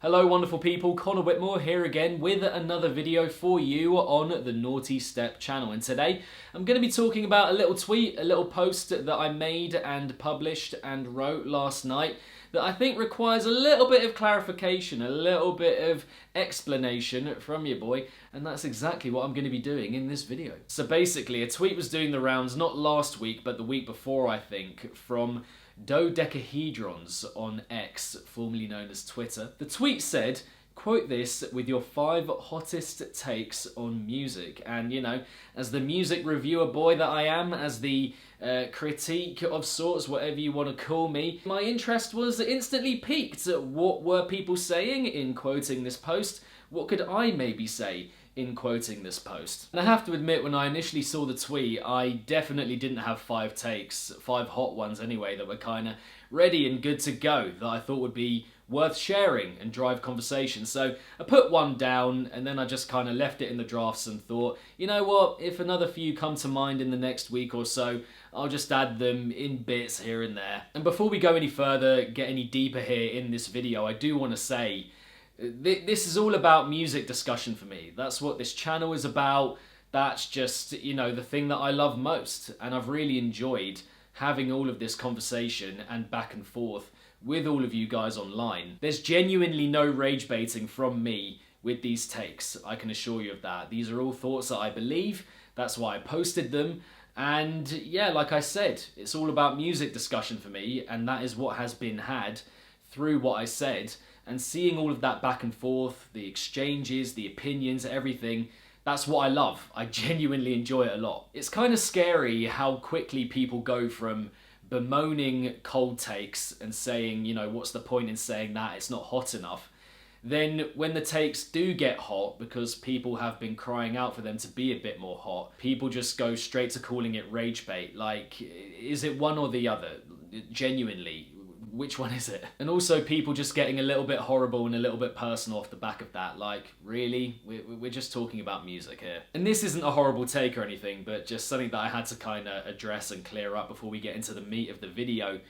Hello wonderful people, Connor Whitmore here again with another video for you on the Nawtystep channel, and today I'm going to be talking about a little tweet, a little post that I made and published and wrote last night that I think requires a little bit of clarification, a little bit of explanation from your boy, and that's exactly what I'm going to be doing in this video. So basically, a tweet was doing the rounds not last week but the week before, I think, from dodecahedrons on X, formerly known as Twitter. The tweet said, quote this with your 5 hottest takes on music. And you know, as the music reviewer boy that I am, as the critique of sorts, whatever you want to call me, my interest was instantly piqued. What were people saying in quoting this post? What could I maybe say in quoting this post? And I have to admit, when I initially saw the tweet, I definitely didn't have 5 takes, 5 hot ones anyway, that were kind of ready and good to go, that I thought would be worth sharing and drive conversation. So I put one down and then I just kind of left it in the drafts and thought, you know what, if another few come to mind in the next week or so, I'll just add them in bits here and there. And before we go any further, get any deeper here in this video, I do want to say, this is all about music discussion for me. That's what this channel is about. That's just, you know, the thing that I love most. And I've really enjoyed having all of this conversation and back and forth with all of you guys online. There's genuinely no rage baiting from me with these takes. I can assure you of that. These are all thoughts that I believe. That's why I posted them. And yeah, like I said, it's all about music discussion for me. And that is what has been had through what I said. And seeing all of that back and forth, the exchanges, the opinions, everything, that's what I love. I genuinely enjoy it a lot. It's kind of scary how quickly people go from bemoaning cold takes and saying, you know, what's the point in saying that, it's not hot enough. Then when the takes do get hot, because people have been crying out for them to be a bit more hot, people just go straight to calling it rage bait. Like, is it one or the other? Genuinely. Which one is it? And also people just getting a little bit horrible and a little bit personal off the back of that. Like, really? We're just talking about music here. And this isn't a horrible take or anything, but just something that I had to kind of address and clear up before we get into the meat of the video.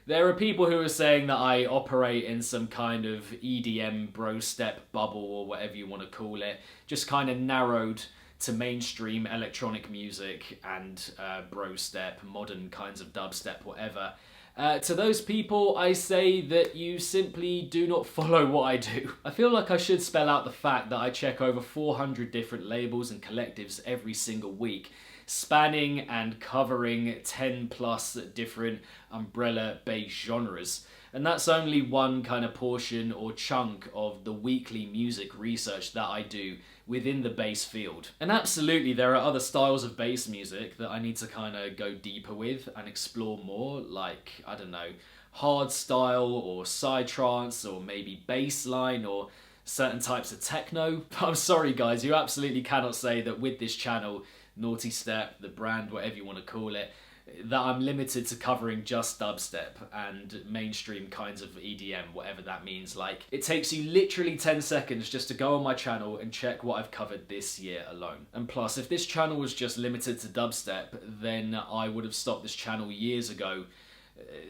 There are people who are saying that I operate in some kind of EDM bro step bubble or whatever you want to call it, just kind of narrowed to mainstream electronic music and bro step, modern kinds of dubstep, whatever. To those people, I say that you simply do not follow what I do. I feel like I should spell out the fact that I check over 400 different labels and collectives every single week, spanning and covering 10 plus different umbrella-based genres. And that's only one kind of portion or chunk of the weekly music research that I do within the bass field. And absolutely there are other styles of bass music that I need to kind of go deeper with and explore more, like, I don't know, hard style or psytrance or maybe bassline or certain types of techno. But I'm sorry guys, you absolutely cannot say that with this channel, Nawtystep, the brand, whatever you want to call it, that I'm limited to covering just dubstep and mainstream kinds of EDM, whatever that means. Like, it takes you literally 10 seconds just to go on my channel and check what I've covered this year alone. And plus, if this channel was just limited to dubstep, then I would have stopped this channel years ago,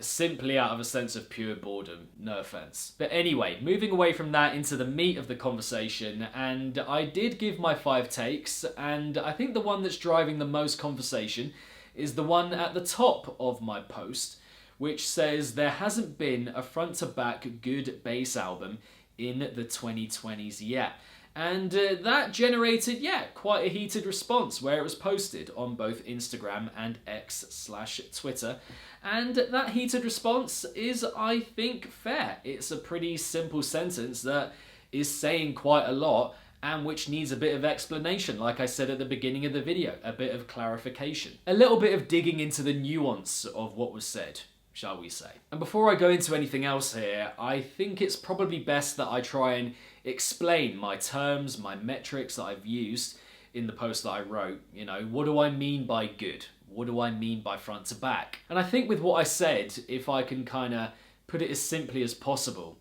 simply out of a sense of pure boredom, no offense. But anyway, moving away from that into the meat of the conversation, and I did give my 5 takes, and I think the one that's driving the most conversation is the one at the top of my post, which says there hasn't been a front-to-back good bass album in the 2020s yet. And that generated, quite a heated response where it was posted on both Instagram and X/Twitter. And that heated response is, I think, fair. It's a pretty simple sentence that is saying quite a lot, and which needs a bit of explanation, like I said at the beginning of the video, a bit of clarification. A little bit of digging into the nuance of what was said, shall we say. And before I go into anything else here, I think it's probably best that I try and explain my terms, my metrics that I've used in the post that I wrote. You know, what do I mean by good? What do I mean by front to back? And I think with what I said, if I can kind of put it as simply as possible,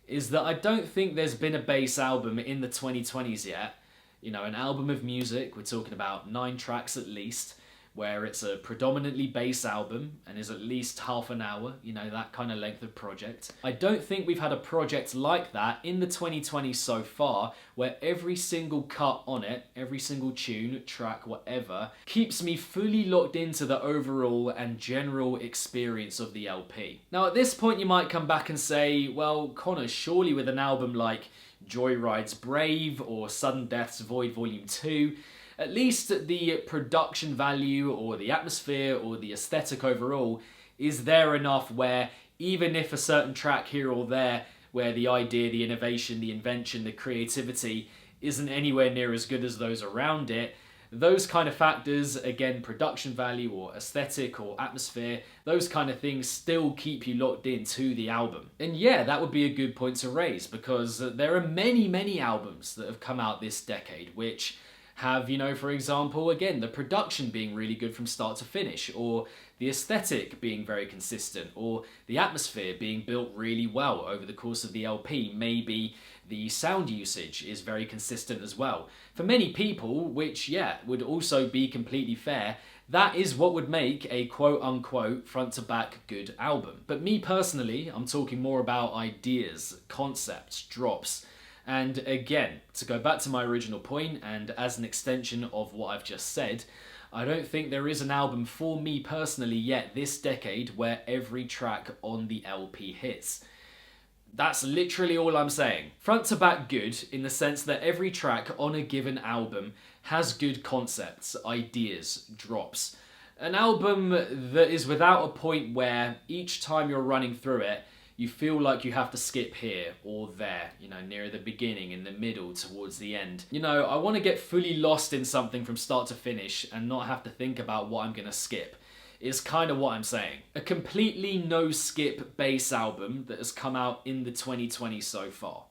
is that I don't think there's been a bass album in the 2020s yet. You know, an album of music, we're talking about 9 tracks at least, where it's a predominantly bass album and is at least half an hour, you know, that kind of length of project. I don't think we've had a project like that in the 2020s so far, where every single cut on it, every single tune, track, whatever, keeps me fully locked into the overall and general experience of the LP. Now at this point you might come back and say, well Connor, surely with an album like Joyride's Brave or Sudden Death's Void Volume 2, at least the production value or the atmosphere or the aesthetic overall is there enough where even if a certain track here or there where the idea, the innovation, the invention, the creativity isn't anywhere near as good as those around it, those kind of factors, again, production value or aesthetic or atmosphere, those kind of things still keep you locked into the album. And yeah, that would be a good point to raise, because there are many albums that have come out this decade which have, you know, for example, again, the production being really good from start to finish, or the aesthetic being very consistent, or the atmosphere being built really well over the course of the LP. Maybe the sound usage is very consistent as well. For many people, which, yeah, would also be completely fair, that is what would make a quote-unquote front-to-back good album. But me personally, I'm talking more about ideas, concepts, drops. And again, to go back to my original point, and as an extension of what I've just said, I don't think there is an album for me personally yet this decade where every track on the LP hits. That's literally all I'm saying. Front to back good in the sense that every track on a given album has good concepts, ideas, drops. An album that is without a point where each time you're running through it, you feel like you have to skip here or there, you know, near the beginning, in the middle, towards the end. You know, I want to get fully lost in something from start to finish and not have to think about what I'm going to skip, is kind of what I'm saying. A completely no-skip bass album that has come out in the 2020s so far.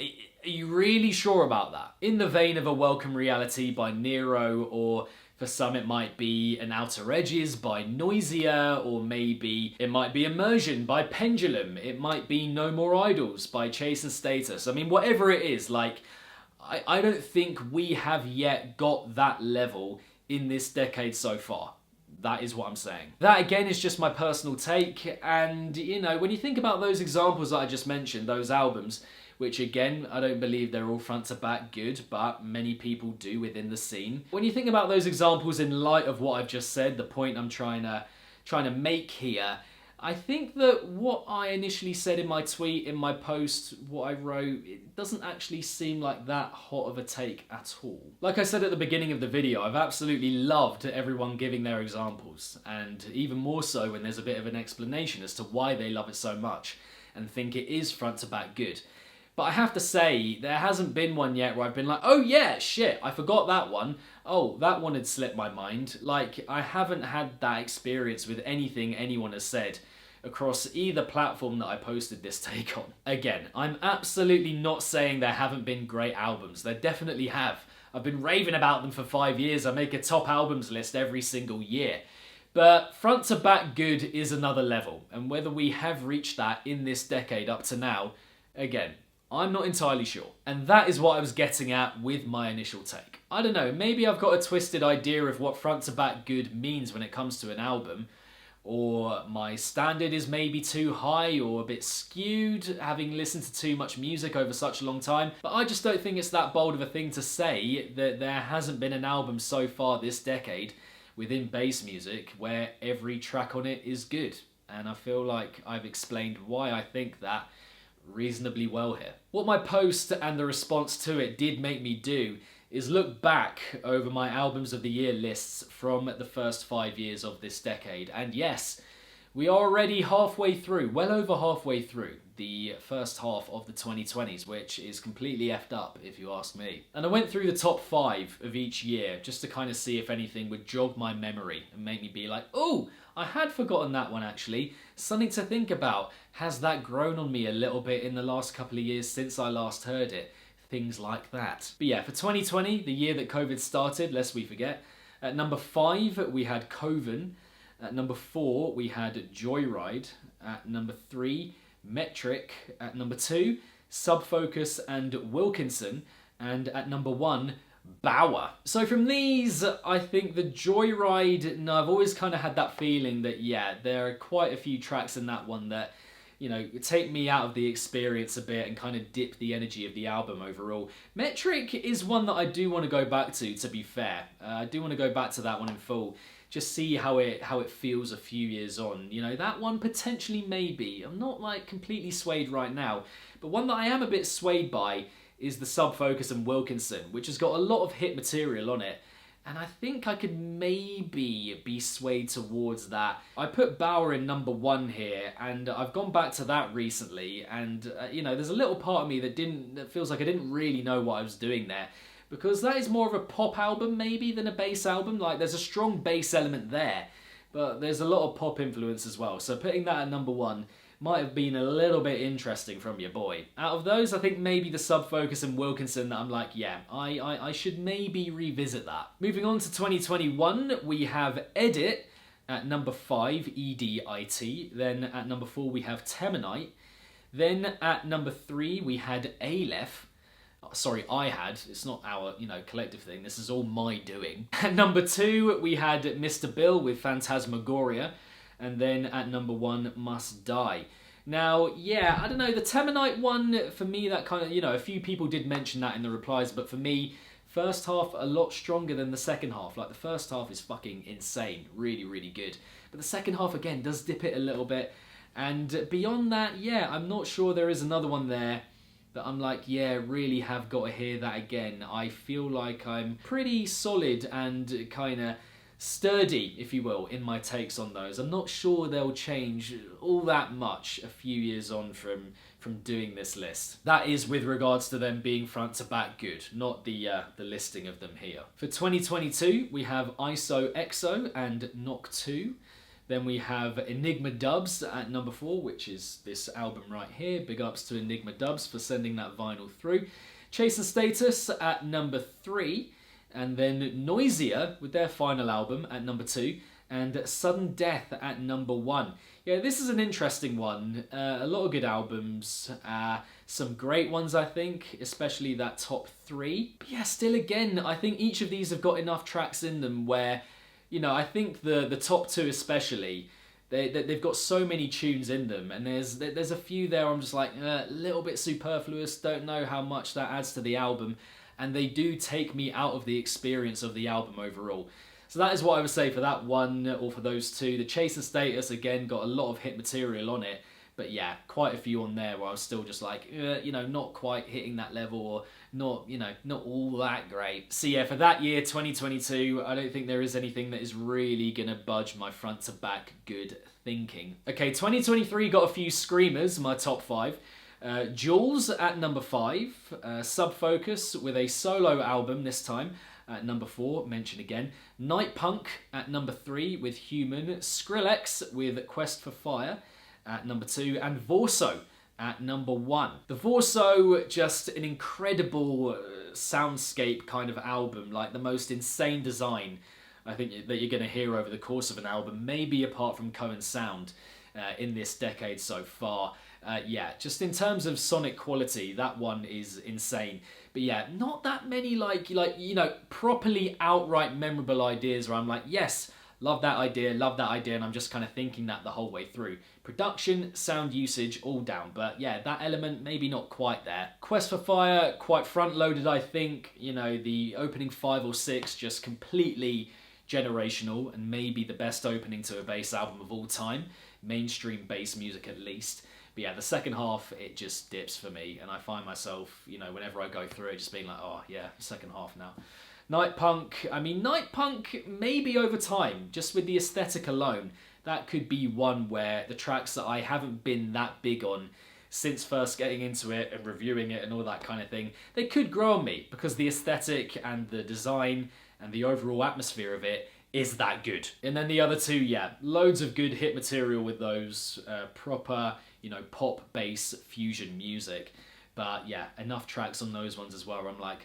Are you really sure about that? In the vein of a Welcome Reality by Nero, or for some it might be an Outer Edges by Noisia, or maybe it might be Immersion by Pendulum, it might be No More Idols by Chase and Status. I mean, whatever it is, like, I don't think we have yet got that level in this decade so far. That is what I'm saying. That again is just my personal take, and you know, when you think about those examples that I just mentioned, those albums, which again, I don't believe they're all front to back good, but many people do within the scene. When you think about those examples in light of what I've just said, the point I'm trying to make here, I think that what I initially said in my tweet, in my post, what I wrote, it doesn't actually seem like that hot of a take at all. Like I said at the beginning of the video, I've absolutely loved everyone giving their examples, and even more so when there's a bit of an explanation as to why they love it so much and think it is front to back good. But I have to say, there hasn't been one yet where I've been like, oh yeah, shit, I forgot that one. Oh, that one had slipped my mind. Like, I haven't had that experience with anything anyone has said across either platform that I posted this take on. Again, I'm absolutely not saying there haven't been great albums. There definitely have. I've been raving about them for 5 years. I make a top albums list every single year. But front to back good is another level. And whether we have reached that in this decade up to now, again, I'm not entirely sure. And that is what I was getting at with my initial take. I don't know, maybe I've got a twisted idea of what front to back good means when it comes to an album, or my standard is maybe too high or a bit skewed, having listened to too much music over such a long time, but I just don't think it's that bold of a thing to say that there hasn't been an album so far this decade within bass music where every track on it is good. And I feel like I've explained why I think that reasonably well here. What my post and the response to it did make me do is look back over my albums of the year lists from the first 5 years of this decade. And yes, we are already halfway through, well over halfway through the first half of the 2020s, which is completely effed up if you ask me. And I went through the top 5 of each year just to kind of see if anything would jog my memory and make me be like, oh, I had forgotten that one actually. Something to think about. Has that grown on me a little bit in the last couple of years since I last heard it? Things like that. But yeah, for 2020, the year that COVID started, lest we forget, at number 5 we had Coven. At number 4 we had Joyride. At number 3, Metric. At number 2, Subfocus and Wilkinson. And at number 1, Bauer. So from these, I think the Joyride, no, I've always kind of had that feeling that, yeah, there are quite a few tracks in that one that, you know, take me out of the experience a bit and kind of dip the energy of the album overall. Metric is one that I do want to go back to be fair. I do want to go back to that one in full. Just see how it feels a few years on. You know, that one potentially maybe. I'm not like completely swayed right now. But one that I am a bit swayed by is the Sub Focus and Wilkinson, which has got a lot of hit material on it. And I think I could maybe be swayed towards that. I put Bauer in number 1 here, and I've gone back to that recently, and you know, there's a little part of me that feels like I didn't really know what I was doing there, because that is more of a pop album maybe than a bass album. Like, there's a strong bass element there, but there's a lot of pop influence as well. So putting that at number 1 might have been a little bit interesting from your boy. Out of those, I think maybe the Sub Focus and Wilkinson that I'm like, yeah, I should maybe revisit that. Moving on to 2021, we have Edit at number 5, EDIT. Then at number 4, we have Temanite. Then at number 3, we had Aleph. Sorry, I had. It's not our, you know, collective thing. This is all my doing. At number 2, we had Mr. Bill with Phantasmagoria. And then at number 1, Must Die. Now, yeah, I don't know, the Temanite one, for me, that kind of, you know, a few people did mention that in the replies, but for me, first half a lot stronger than the second half. Like, the first half is fucking insane, really, really good. But the second half, again, does dip it a little bit. And beyond that, yeah, I'm not sure there is another one there that I'm like, yeah, really have got to hear that again. I feel like I'm pretty solid and kind of sturdy, if you will, in my takes on those. I'm not sure they'll change all that much a few years on from doing this list. That is with regards to them being front to back good, not the listing of them here. For 2022, we have ISO EXO and Knock 2. Then we have Enigma Dubs at number 4, which is this album right here. Big ups to Enigma Dubs for sending that vinyl through. Chase and Status at number 3. And then Noisia with their final album at number 2, and Sudden Death at number 1. Yeah, this is an interesting one. A lot of good albums, some great ones, I think, especially that top 3. But yeah, still again, I think each of these have got enough tracks in them where, you know, I think the top 2 especially, they've got so many tunes in them, and there's a few there I'm just like, a little bit superfluous, don't know how much that adds to the album. And they do take me out of the experience of the album overall. So that is what I would say for that one, or for those 2. The Chase and Status, again, got a lot of hit material on it. But yeah, quite a few on there where I was still just like, you know, not quite hitting that level, or not, you know, not all that great. So yeah, for that year, 2022, I don't think there is anything that is really going to budge my front to back good thinking. Okay, 2023 got a few screamers, my top 5. Jules at number 5, Sub Focus with a solo album this time at number 4, mentioned again. Night Punk at number 3 with Human, Skrillex with Quest for Fire at number 2, and Vorso at number 1. The Vorso, just an incredible soundscape kind of album, like the most insane design I think that you're going to hear over the course of an album, maybe apart from Cohen's Sound in this decade so far. Yeah, just in terms of sonic quality, that one is insane. But yeah, not that many like you know, properly outright memorable ideas where I'm like, yes, love that idea, and I'm just kind of thinking that the whole way through. Production, sound usage, all down. But yeah, that element maybe not quite there. Quest for Fire, quite front-loaded, I think. You know, the opening 5 or 6 just completely generational, and maybe the best opening to a bass album of all time. Mainstream bass music at least. But yeah, the second half, it just dips for me, and I find myself, you know, whenever I go through it, just being like, oh yeah, second half now. Night Punk, I mean, Night Punk, maybe over time, just with the aesthetic alone, that could be one where the tracks that I haven't been that big on since first getting into it and reviewing it and all that kind of thing, they could grow on me, because the aesthetic and the design and the overall atmosphere of it is that good. And then the other 2, yeah, loads of good hit material with those, proper, you know, pop, bass, fusion music. But yeah, enough tracks on those ones as well where I'm like,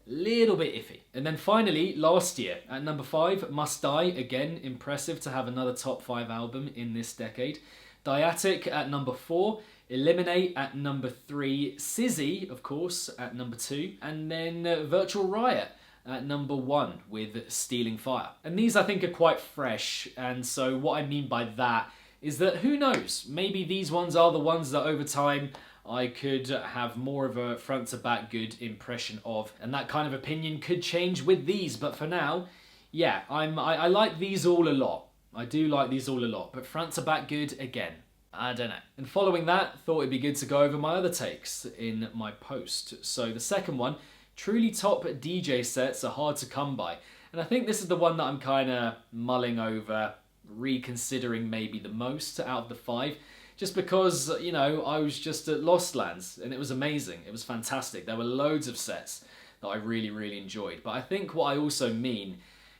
little bit iffy. And then finally, last year, at number 5, Must Die. Again, impressive to have another top 5 album in this decade. Diatic at number 4. Eliminate at number 3. Sizzy, of course, at number 2. And then Virtual Riot at number 1 with Stealing Fire. And these I think are quite fresh, and so what I mean by that is that who knows, maybe these ones are the ones that over time I could have more of a front to back good impression of, and that kind of opinion could change with these, but for now, yeah, I like these all a lot. I do like these all a lot, but front to back good, again, I don't know. And following that, thought it'd be good to go over my other takes in my post. So the second one, truly top DJ sets are hard to come by. And I think this is the one that I'm kind of mulling over, reconsidering maybe the most out of the 5. Just because, you know, I was just at Lost Lands and it was amazing. It was fantastic. There were loads of sets that I really, really enjoyed. But I think what I also mean,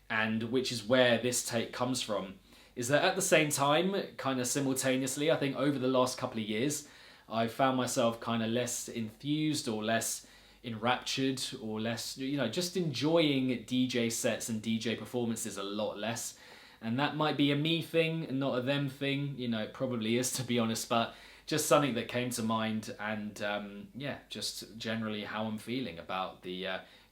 and which is where this take comes from, is that at the same time, kind of simultaneously, I think over the last couple of years, I found myself kind of less enthused or less enraptured or less, you know, just enjoying DJ sets and DJ performances a lot less. And that might be a me thing and not a them thing, you know, it probably is, to be honest, but just something that came to mind, and yeah, just generally how I'm feeling about the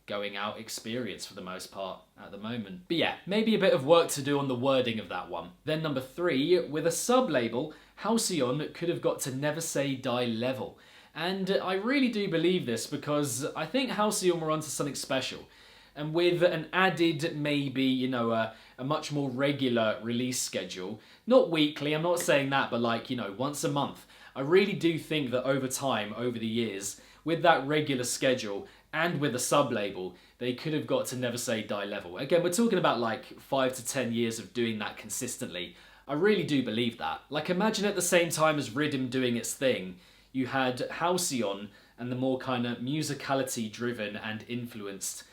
going out experience for the most part at the moment. But yeah, maybe a bit of work to do on the wording of that one. Then number 3, with a sub-label, Halcyon could have got to Never Say Die level. And I really do believe this, because I think Halcyon were onto something special. And with an added, maybe, you know, a much more regular release schedule, not weekly, I'm not saying that, but like, you know, once a month, I really do think that over time, over the years, with that regular schedule and with a sub-label, they could have got to Never Say Die level. Again, we're talking about like 5 to 10 years of doing that consistently. I really do believe that. Like, imagine at the same time as Rhythm doing its thing, you had Halcyon and the more kind of musicality driven and influenced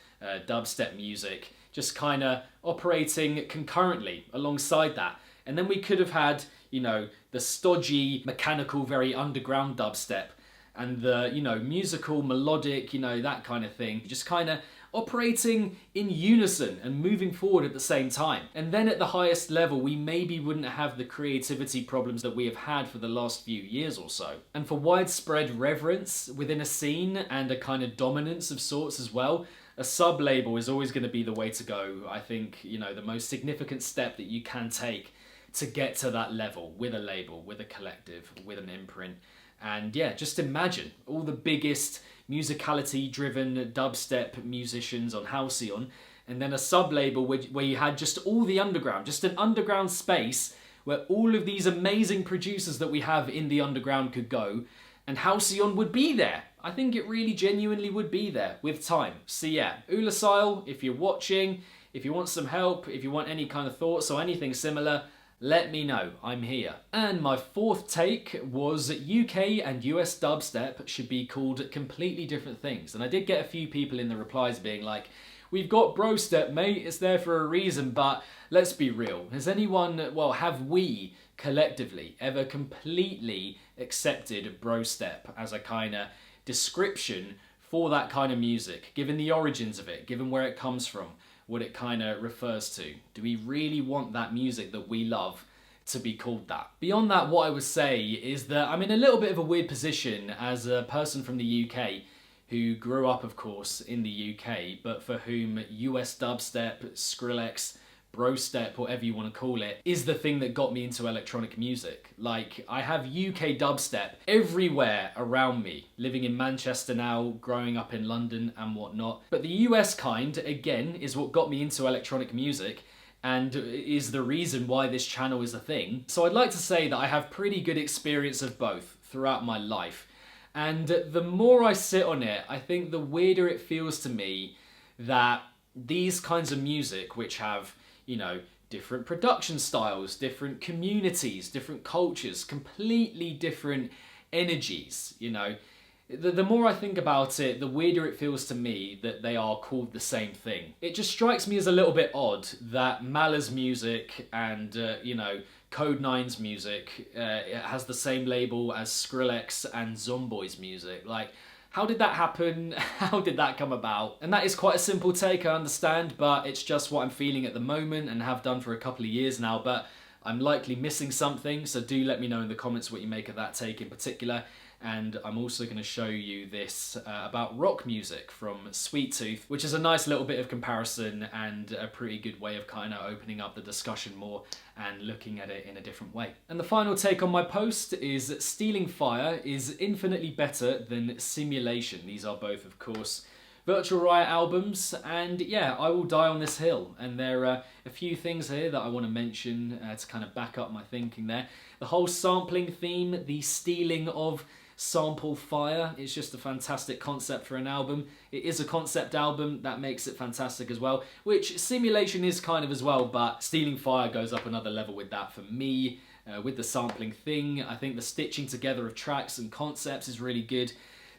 dubstep music just kind of operating concurrently alongside that. And then we could have had, you know, the stodgy, mechanical, very underground dubstep and the, you know, musical, melodic, you know, that kind of thing, just kind of operating in unison and moving forward at the same time. And then at the highest level, we maybe wouldn't have the creativity problems that we have had for the last few years or so. And for widespread reverence within a scene and a kind of dominance of sorts as well, a sub-label is always going to be the way to go. I think, you know, the most significant step that you can take to get to that level with a label, with a collective, with an imprint. And yeah, just imagine all the biggest musicality-driven dubstep musicians on Halcyon, and then a sub-label where you had just all the underground, just an underground space where all of these amazing producers that we have in the underground could go, and Halcyon would be there. I think it really genuinely would be there with time. So yeah, Ulasile, if you're watching, if you want some help, if you want any kind of thoughts or anything similar, let me know, I'm here. And my 4th take was UK and US dubstep should be called completely different things. And I did get a few people in the replies being like, we've got brostep, mate, it's there for a reason, but let's be real. Has anyone, well, have we collectively ever completely accepted brostep as a kind of description for that kind of music, given the origins of it, given where it comes from, what it kind of refers to? Do we really want that music that we love to be called that? Beyond that, what I would say is that I'm in a little bit of a weird position as a person from the UK who grew up, of course, in the UK, but for whom US dubstep, Skrillex, brostep, whatever you want to call it, is the thing that got me into electronic music. Like, I have UK dubstep everywhere around me, living in Manchester now, growing up in London and whatnot. But the US kind, again, is what got me into electronic music and is the reason why this channel is a thing. So I'd like to say that I have pretty good experience of both throughout my life. And the more I sit on it, I think the weirder it feels to me that these kinds of music, which have, you know, different production styles, different communities, different cultures, completely different energies, you know. The more I think about it, the weirder it feels to me that they are called the same thing. It just strikes me as a little bit odd that Mala's music and, you know, Code 9's music it has the same label as Skrillex and Zomboy's music. Like, how did that happen? How did that come about? And that is quite a simple take, I understand, but it's just what I'm feeling at the moment and have done for a couple of years now. But I'm likely missing something, so do let me know in the comments what you make of that take in particular. And I'm also going to show you this about rock music from Sweet Tooth, which is a nice little bit of comparison and a pretty good way of kind of opening up the discussion more and looking at it in a different way. And the final take on my post is Stealing Fire is infinitely better than Simulation. These are both, of course, Virtual Riot albums, and yeah, I will die on this hill. And there are a few things here that I want to mention to kind of back up my thinking there. The whole sampling theme, the stealing of sample fire, it's just a fantastic concept for an album. It is a concept album, that makes it fantastic as well, which Simulation is kind of as well, but Stealing Fire goes up another level with that for me. With the sampling thing, I think the stitching together of tracks and concepts is really good.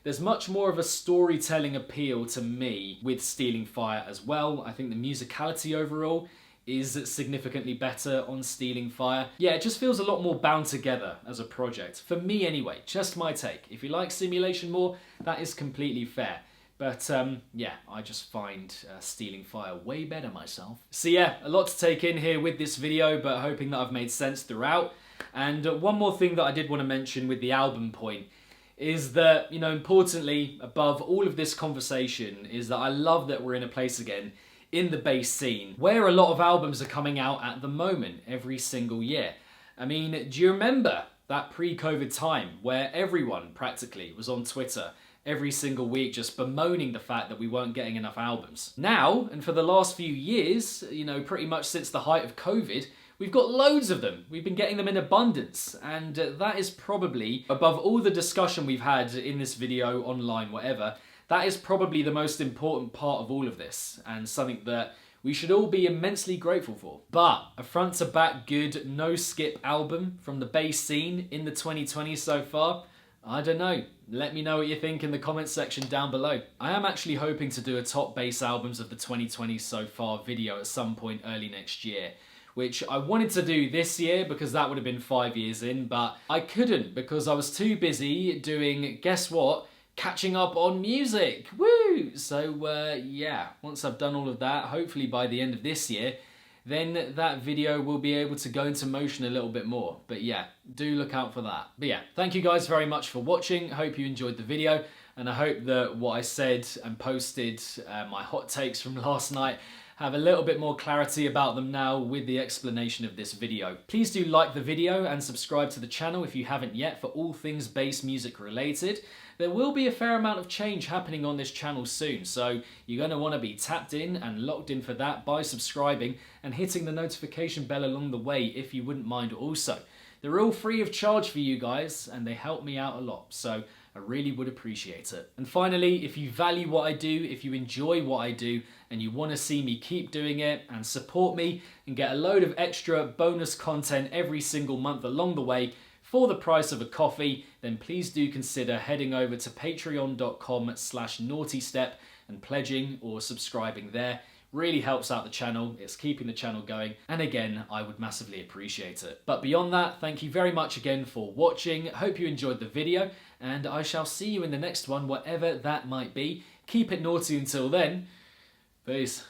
There's much more of a storytelling appeal to me with Stealing Fire as well. I think the musicality overall is significantly better on Stealing Fire. Yeah, it just feels a lot more bound together as a project. For me anyway, just my take. If you like Simulation more, that is completely fair. But yeah, I just find Stealing Fire way better myself. So yeah, a lot to take in here with this video, but hoping that I've made sense throughout. And one more thing that I did want to mention with the album point is that, you know, importantly, above all of this conversation, is that I love that we're in a place again in the bass scene where a lot of albums are coming out at the moment, every single year. I mean, do you remember that pre-COVID time where everyone practically was on Twitter every single week just bemoaning the fact that we weren't getting enough albums? Now, and for the last few years, you know, pretty much since the height of COVID, we've got loads of them. We've been getting them in abundance, and that is probably, above all the discussion we've had in this video, online, whatever, that is probably the most important part of all of this, and something that we should all be immensely grateful for. But a front-to-back good, no-skip album from the bass scene in the 2020s so far, I don't know. Let me know what you think in the comments section down below. I am actually hoping to do a top bass albums of the 2020s so far video at some point early next year, which I wanted to do this year because that would have been 5 years in, but I couldn't because I was too busy doing, guess what, catching up on music. Woo! So yeah, once I've done all of that, hopefully by the end of this year, then that video will be able to go into motion a little bit more. But yeah, do look out for that. But yeah, thank you guys very much for watching. I hope you enjoyed the video, and I hope that what I said and posted, my hot takes from last night, have a little bit more clarity about them now with the explanation of this video. Please do like the video and subscribe to the channel if you haven't yet for all things bass music related. There will be a fair amount of change happening on this channel soon, so you're going to want to be tapped in and locked in for that by subscribing and hitting the notification bell along the way if you wouldn't mind also. They're all free of charge for you guys and they help me out a lot, so I really would appreciate it. And finally, if you value what I do, if you enjoy what I do, and you want to see me keep doing it and support me and get a load of extra bonus content every single month along the way for the price of a coffee, then please do consider heading over to patreon.com/Nawtystep and pledging or subscribing there. Really helps out the channel, it's keeping the channel going, and again, I would massively appreciate it. But beyond that, thank you very much again for watching. Hope you enjoyed the video, and I shall see you in the next one, whatever that might be. Keep it naughty until then. Peace.